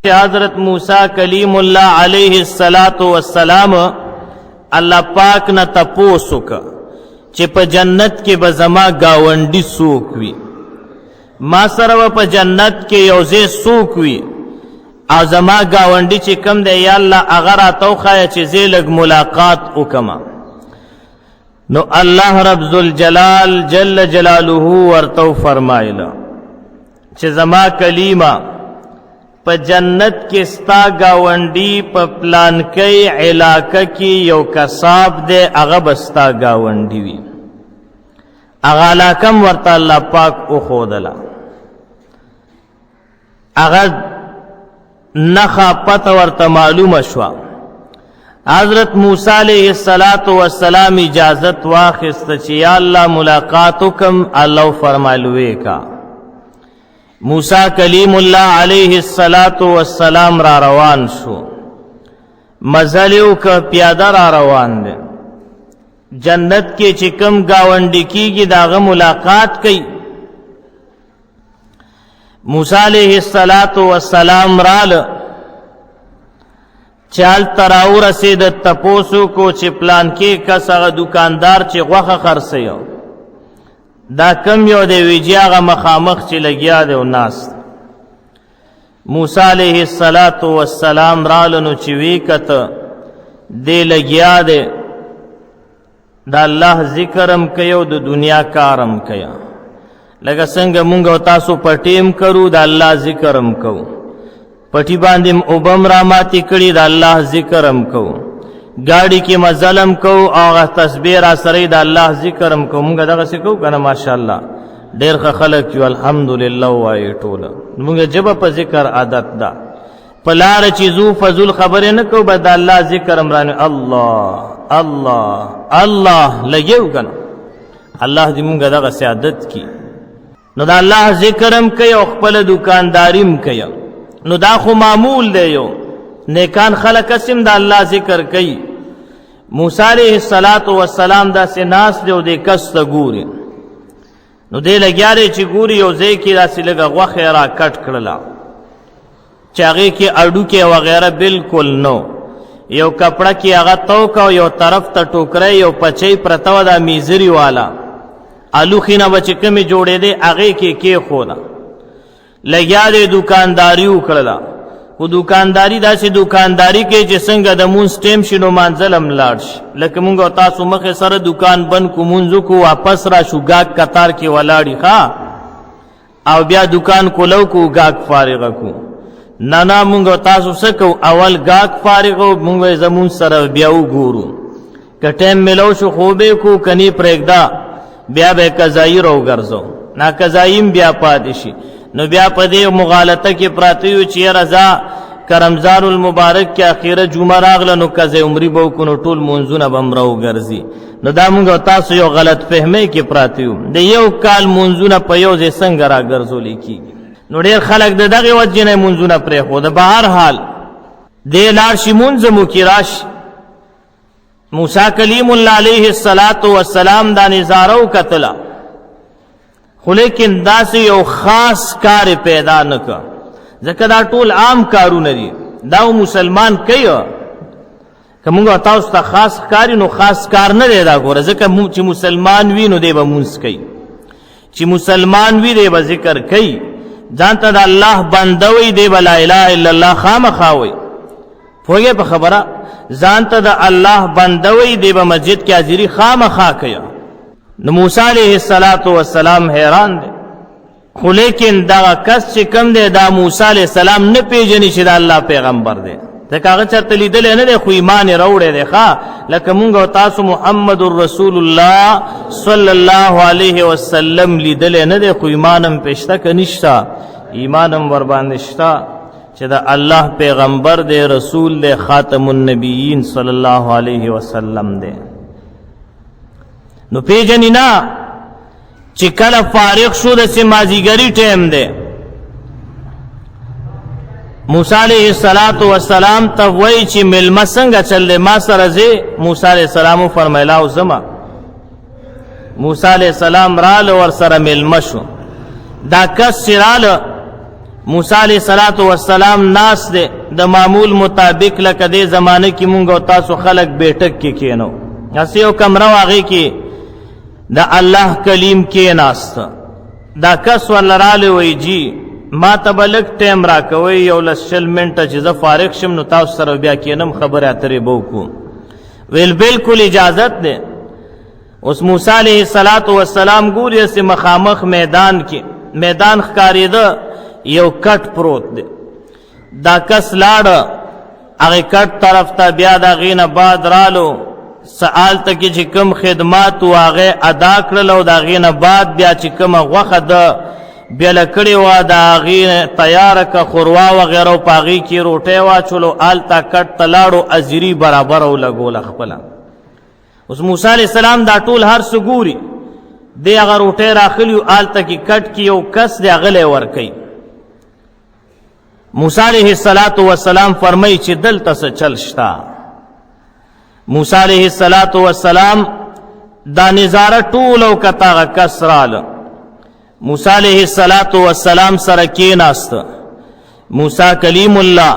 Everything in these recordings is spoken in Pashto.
حضرت موسیٰ کلیم اللہ علیہ السلام اللہ پاک نہ تپوسو کا چی پا جنت کے بزما گاونڈی سوکوی ما سروا پا جنت کے یوزے سوکوی او زما گاونڈی چی کم دے یا اللہ اگر آتو خوایا چی زیلگ ملاقات اکما نو اللہ رب ذوالجلال جل جلالہ ورتو فرمائلا چی زما کلیمہ پا جنت کے ستا گاونڈی پا پلانکی علاقہ کی یو قصاب دے اغبستا گاونڈی وی اغا علاقم ورطا اللہ پاک اخودلا اغا نخا پتا ورطا معلوم شوا حضرت موسیٰ علیہ السلام اجازت واخست چی یا اللہ ملاقاتو کم اللہ فرمالوے کا موسیٰ کلیم اللہ علیہ السلام را روان شو مزلیو کا پیادہ را روان دے جنت کے چکم گاونڈی کی گی داغ ملاقات کی موسیٰ علیہ السلام رال چال تراؤ رسید تپوسو کو چی پلان کے کس اغا دکاندار چی غوخ خرسیو دا کم یو دے ویجی آغا مخامخ چی لگیا دے و ناس موسیٰ علیہ السلام رالنو چی ویکت دے لگیا دے دا اللہ ذکرم کیو دا دنیا کارم کیا لگا سنگ مونگا تاسو پٹیم کرو دا اللہ ذکرم کو پٹی باندیم اوبم راماتی کری دا اللہ ذکرم کو گاڑی کی مظلم کو آغا تسبیر آسری دا اللہ ذکرم کو مونگا دا غسی کو کنا ماشاءاللہ دیر خلق کیو الحمدللہ وائی طولا مونگا جب پا ذکر عادت دا پلار چیزو فضول خبری نکو با دا اللہ ذکرم رانی اللہ اللہ اللہ لگیو کنا اللہ دی مونگا دا غسی عادت کی نو دا اللہ ذکرم کیا اخپل دکانداریم کیا نو دا خو معمول دے یو نیکان خلق اسم دا اللہ ذکر کئی موسیٰ علیہ السلام دا سے ناس دے و دے کس تا گوری نو دے لگیارے چی گوری یو زی کی دا سی لگا غوخیرہ کٹ کرلا چاگے کی اڈو کے وغیرہ بالکل نو یو کپڑا کی اغا توکا یو طرف تا ٹوکرے یو پچئی پرتو دا میزری والا آلو خینا بچے کمی جوڑے دے اغے کے خولا لگیا دے دکانداریو کرلا و دکانداری دا سی دکانداری کے چی سنگا دا مون سٹیم شنو منزلم لارش لکه مونگا تاسو مخ سر دکان بند کو منزو کو واپس را شو گاگ کتار کی ولاڑی خواہ او بیا دکان کو لو کو گاگ فارغ کو نانا مونگا تاسو سکو اول گاگ فارغو مونگا زمون سر بیاو گورو که ٹیم ملو شو خوبے کو کنی پریگدا بیا بے قضائی رو گرزو نا قضائیم بیا پادشی نو بیا پدے مغالطہ کی پراتیو چی رضا کرمزار المبارک کی اخیر جمعہ راغلا نو کزے عمری بوکنو طول منزون بمراو گرزی نو دا مونگا تاسو یو غلط فہمے کی پراتیو دے یو کال منزون پیوزے سنگرا گرزو لیکی نو دیر خلق دے داغی وجنے منزون پریخو دا بہر حال دے لارشی منزمو کی راش موسیٰ کلیم اللہ علیہ السلام دا نظارو کتلا خو لیکن دا سے یو خاص کار پیدا نکا ذکر دا طول عام کارو ندی داو مسلمان کئی کہ مونگا تاوستا خاص کاری نو خاص کار ندی دا گورا ذکر چی مسلمان وی نو دے با منس کئی چی مسلمان وی دے با ذکر کئی جانتا دا اللہ بندوی دے با لا الہ الا اللہ خام خواوی پوگے پا خبرہ جانتا دا اللہ بندوی دے با مسجد کی حاضری خام خواہ کیا نو موسیٰ علیہ السلام حیران دے خو لیکن دا کس چی کم دے دا موسیٰ علیہ السلام نے پیجنی چی دا اللہ پیغمبر دے تکا اگر چرت لی دلے ندے خو ایمان روڑے دے خواہ لکہ مونگا تاسو محمد الرسول اللہ صلی اللہ علیہ وسلم لی دلے ندے خو ایمانم پیشتا کنشتا ایمانم ورباندشتا چی دا اللہ پیغمبر دے رسول دے خاتم النبیین صلی اللہ علیہ وسلم دے نو پیجنی نا چی کل فارغ شو دا سی مازیگری ٹیم دے موسیٰ علیہ السلام تب وی چی ملما سنگا چل دے ما سرزے موسیٰ علیہ السلام فرمیلاو زما موسیٰ علیہ السلام رال ور سر ملما شو دا کس رال موسی علیہ السلام ناس دے د معمول مطابق لکه دې زمانه کې مونږ او تاسو خلق بیٹک کې کینو اسی یو کمره واغې کې د الله کلیم کې ناست دا کس ولراله وی جی ما ته بلک ټیم را کوي یو لسل منټه چې زه فارغ شم نو تاسو سره بیا کینم خبره اترې بو کو ویل بالکل اجازت ده. اوس موسی علیہ السلام ګوري چې مخامخ میدان کې میدان ښکارېده یو کټ پروت دی دا کس لاړ هغه کټ طرف ته بیا د هغې نه بعد رالو سآل ته کې چې کوم خدمات و هغه ادا کړل او د هغې نه بعد بیا چې کومه غوښه ده بیله کړې وه د هغې تیاره که خوروا وغیره په هغې کې روټۍ واچولو هلته کټ ته لاړو ازیري برابره ولګوله خپله. اوس موسی علیہ السلام دا ټول هر څه ګوري دی هغه روټۍ راخلي و هلته کې کټ کې یو کس دی هغلی ورکوي. موسی علیہ السلام فرمای چې دلته څه چل شتا. موسی علیہ السلام دا نظاره ټول او کتاغه کس راله موسی علیہ السلام سره کېناست. موسی کلیم الله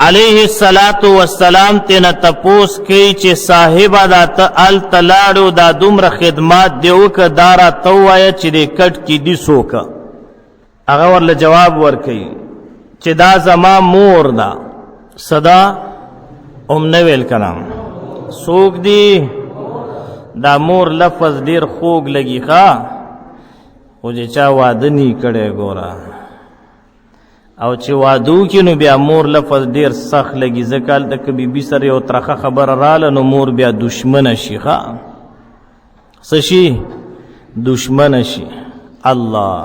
علیہ السلام تینا تپوس کوي چې صاحبه دا ته هلته لاړو دا دومره خدمات دی وکړه دا راته ووایه چې دې کټ کې دي څوک. هغه ورله جواب ورکوي چې دا زما مور ده. صدا نه ویل کنم څوک دی دا مور لفظ ډیر خوږ لګي ښه خو چې چا واده نی کړی ګوره او چې واده وکړي نو بیا مور لفظ ډیر سخت لګي ځکه هلته که بیبي سره یو ترخه خبره راله نو مور بیا دشمنه شي ښه څه شي دشمنه شي. الله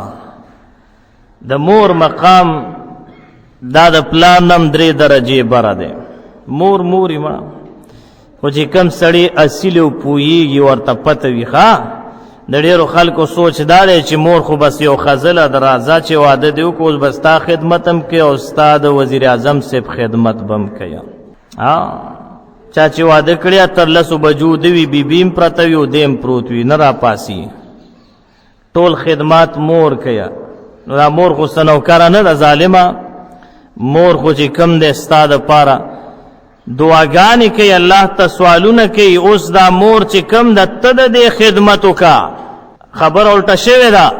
د مور مقام دا د پلار نم 3 درجې بره دی. مور موري ما خو چې کم سړی اصیل او پوهیږي ورته پته وي ښه د ډېرو خلکو سوچ دا دی چې مور خو بس یو ښځله د راځه چې واده دې وکړو اوس به ستا خدمت هم کوي او ستا د وزیر اعظم صاحب خدمت به هم کوي. چا چې واده کړی تر 10 بجو د وي بیبي هم پرته وي او دی هم پروت وي نه راپاسي ټول خدمات مور کوي. نو دا مور خو څه نوکره نه ده ظالمه. مور خو چې کم دی ستا دپاره دعاګانې کوي الله ته سوالونه کوي. اوس دا مور چې کم ده ته د دې خدمت وکړه خبره الټه شوې ده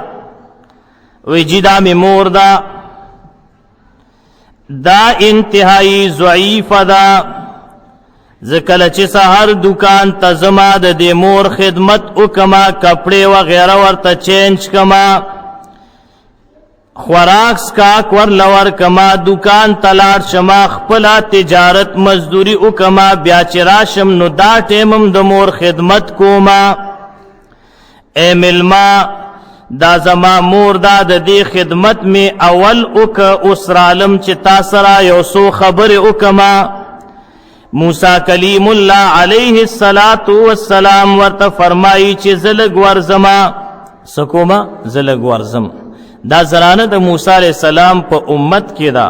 وی جی دا مې مور ده دا انتهایی ضعیفه ده زه کله چې سهار دکان ته زما د دې مور خدمت وکړمه کپړې وغیره ورته چینج کما خوراک سکاک ورلور کما دکان تلار شما خپلا تجارت مزدوری اکما بیا چې راشم نو دا ټیمم د مور خدمت کوما. اے ملما دا زما مور دا د دې خدمت می اول اوک اوس رالم چې تا سره یو څو خبرې وکما. موسی کلیم الله علیه السلام ورته فرمایي چې زه لږ ورځما څه کومه زه لږ ورځم. دا زنانه د موسی علیہ السلام په امت کې دا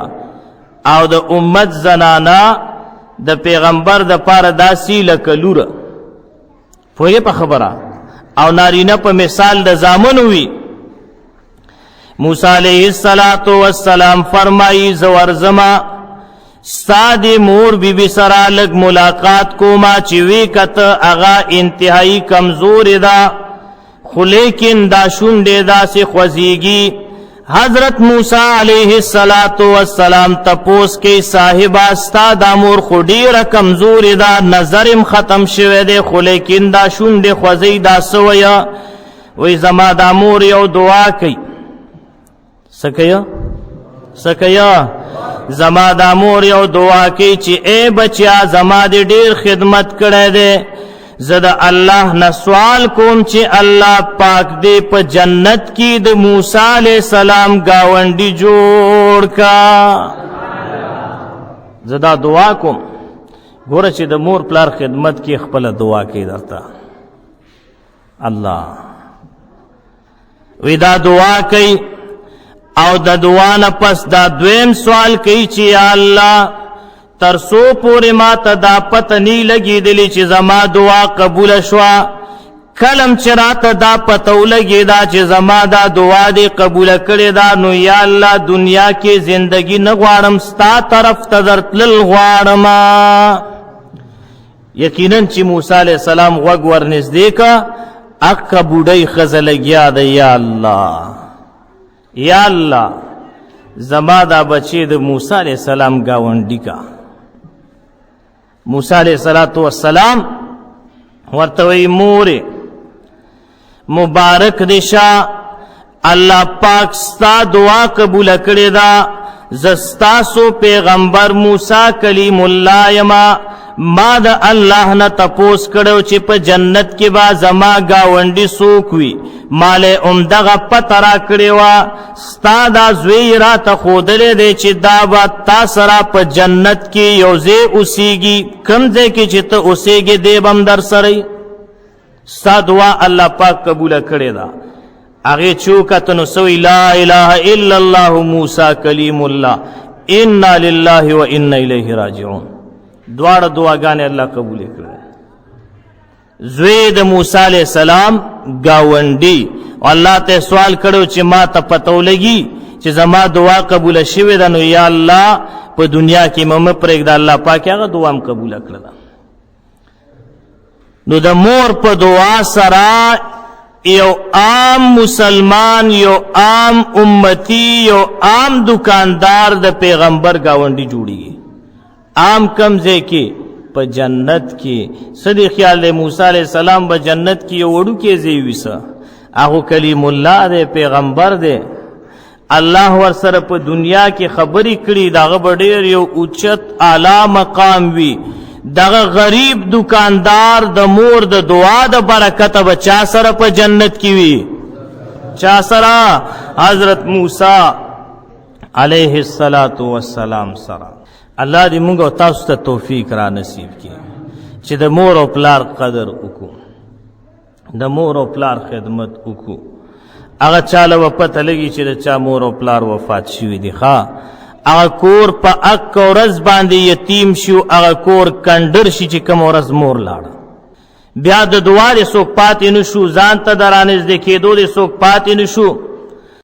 او د امت زنانه د پیغمبر د پاره داسې لکه لوره پوهې په خبره او نارینه په مثال د زامن وي. موسی علیہ السلام فرمایي زه ورځما ستا د مور بیبي سره لږ ملاقات کوما چې وی کته هغه انتهایی کمزورې ده خو لیکن دا شونډې داسې خوځېږي. حضرت موسی علیہ السلام تپوس کې صاحبه ستا دا مور خو ډېره کمزورې ده نظرم ختم شوی دی خو لیکن دا شونډې خوځئ دا څه ویه وی زما دا مور یو دعا کوي. څه کوي زما دا مور یو دعا کوي چې ای بچیا زما دې ډېر خدمت کړی دی زه د الله نه سوال کوم چې الله پاک دې په جنت کې د موسی علیہ السلام گاونډي جوړ کا. زه دا دعا کوم ګوره چې د مور پلار خدمت کې خپله دعا کوي درته. الله وی دا دعا کوي او د دعا نه پس دا دویم سوال کوي چې یا الله ترسو پورې ما ته دا پته نی لګېدلې چې زما دعا قبول شوه کلم چې راته دا پته ولګېده چې زما دا دعا دې قبوله کړې ده، نو یا الله دنیا کې زندگی نه غواړم، ستا طرف ته درتلل غواړم. یقینا چې موسی علیه السلام غوږ ورنږدې که، اکه بوډۍ ښځه لګیا ده، یا الله یا الله زما دا بچی د موسی علیه السلام ګاونډي کا. موسی علیه السلام ورته وی مورې مبارک دې شه، الله پاک ستا دعا قبوله کړې ده، زه ستاسو پیغمبر موسی کلیم الله یما. ما د الله نه تپوس کړو چې په جنت کې به زما ګاونډي څوک وي، ماله همدغه پته را کړې وه، ستا دا زوی راته ښودلی دی چې دا به تا سره په جنت کې یو ځای اوسېږي، کوم ځای کې چې ته اوسېږې دی به هم در سره وي. ستا دعا الله پاک قبوله کړې ده. هغې چې وکته نو سوی لا اله الا الله موسی کلیم الله انا لله و انا الیه راجعون. دواړه دعاګانې الله قبولې کړې. زوی د موسی علیه السلام ګاونډي، الله ته سوال کړو چې ما ته پته ولګي چې زما دعا قبوله شوې ده، نو یا الله په دنیا کې مې مه پرېږده. الله پاک هغه دعا هم قبوله کړله. نو د مور په دعا سره یو عام مسلمان، یو عام امتی، یو عام دکاندار د پیغمبر ګاونډي جوړیږي. عام کم ځای کې په جنت کې. صدی خیال دی موسی علیہ السلام به جنت کې یو وړوکی ځای ویسه، هغه کلیم الله دی، پیغمبر دی. الله ورسره په دنیا کې خبرې کړي، دغه به ډېر یو اوچت اعلی مقام وي. دغه غریب دکاندار د مور د دعا د برکته به چا سره په جنت کې وي؟ چا سره؟ حضرت موسی علیه السلام سره. الله دې موږ او تاسو ته توفیق را نصیب کړي چې د مور او پلار قدر وکړو، د مور او پلار خدمت وکړو. هغه چاله به پته لګي چې د چا مور او پلار وفات شوي دي. هغه کور په اک ورځ باندې یتیم شو، هغه کور کنډر شي چې کوم ورځ مور لاړه. بیا د دعا دې څوک پاتې نه شو، ځان ته د رانږدې کېدو دې څوک پاتې نه شو.